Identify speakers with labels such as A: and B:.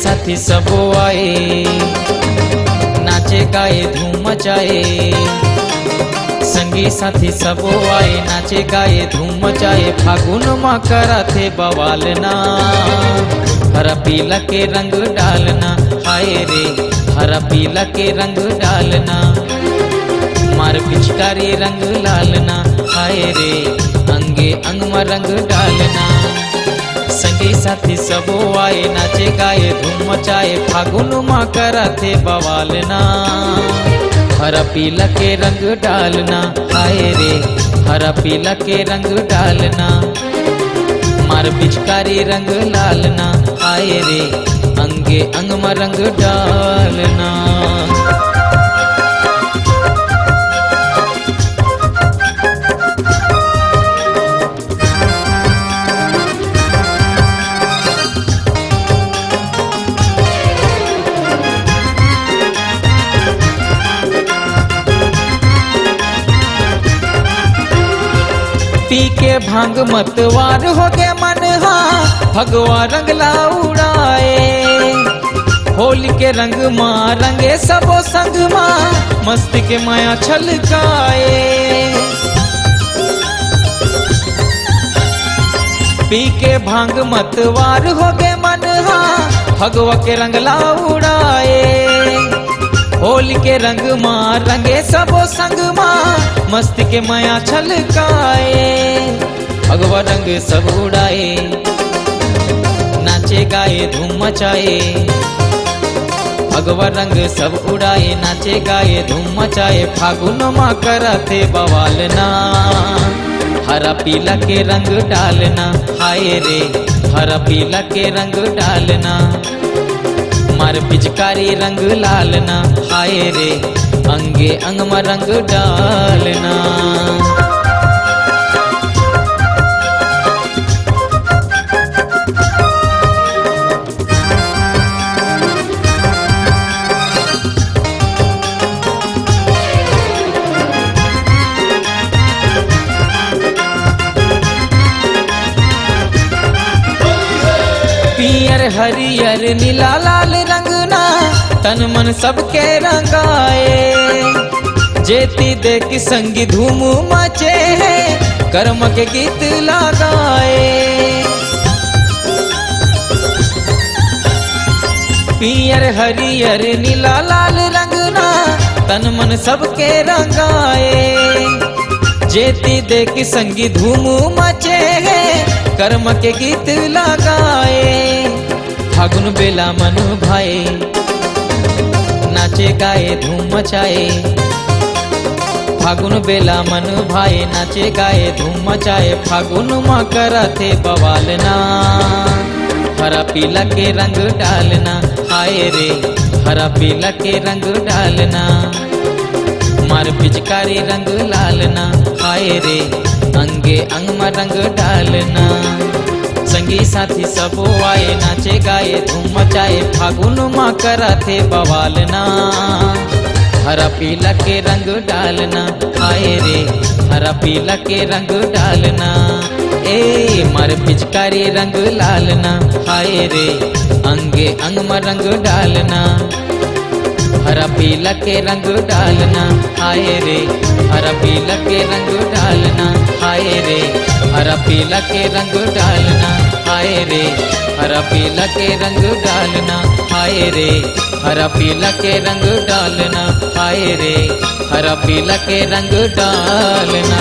A: साथी सब आए, नाचे गाए धूम मचाए। संगी साथी सब आए, नाचे गाए धूम मचाए। फागुन माँ करा थे बवालना, हरा पीला के रंग डालना। हाय रे हरा पीला के रंग डालना, मार पिचकारी रंग लालना। हाय रे अंगे अंग में रंग डालना। संगी साथी सब आए, नाचे गाए धूम मचाए। फागुन माँ करा थे बवालना, हरा पीला के रंग डालना। हाय रे हरा पीला के रंग डालना, मार पिचकारी रंग लालना। हाय रे अंगे अंग में रंग डालना। पी के भांग मतवार हो गए मन, हाँ भगवा रंगला उड़ाए। होली के रंग माँ रंगे सबो संग माँ, मस्ती के माया छलकाए। पी के भांग मतवार हो गए मन, हाँ भगवा के रंगला उड़ाए। होली के रंग माँ रंगे सबो संग माँ, मस्ती के माया छलकाए। भगवा रंग सब उड़ाए, नाचे गाए धूम मचाए। भगवा रंग सब उड़ाए, नाचे गाए धूम मचाए। फागुन माँ करा थे बवालना, हरा पीला के रंग डालना। हाय रे हरा पीला के रंग डालना, मार पिचकारी रंग लालना। हाय रे अंगे अंग में रंग डालना। पियर हरियर नीला लाल रंगना, तन मन सबके रंगाए। जेती देख संगी धूम मचे है, कर्म के गीत लगाए। पियर हरियर नीला लाल रंगना, तन मन सबके रंगाए। जेती देख संगी धूम मचे है, कर्म के गीत लगाए। फागुन बेला मन भाए, नाचे गाए धूम मचाए। फागुन बेला मन भाए, नाचे गाए धूम मचाए। फागुन माँ करा थे बवालना, हरा पीला के रंग डालना। हाय रे हरा पीला के रंग डालना, मार पिचकारी रंग लालना। हाय रे अंगे अंग में रंग डालना। संगी साथी सब आए, नाचे गाए धूम मचाए। फागुन माँ करा थे बवालना, हरा पीला के रंग डालना। हाय रे हरा पीला के रंग डालना, ए मार पिचकारी रंग लालना। हाय रे अंगे अंग में रंग डालना, हरा पीला के रंग डालना। हाय रे हरा पीला के रंग डालना। हाय रे हरा पीला के रंग डालना। हाय रे हरा पीला के रंग डालना। हाय रे हरा पीला के रंग डालना। हाय रे हरा पीला के रंग डालना।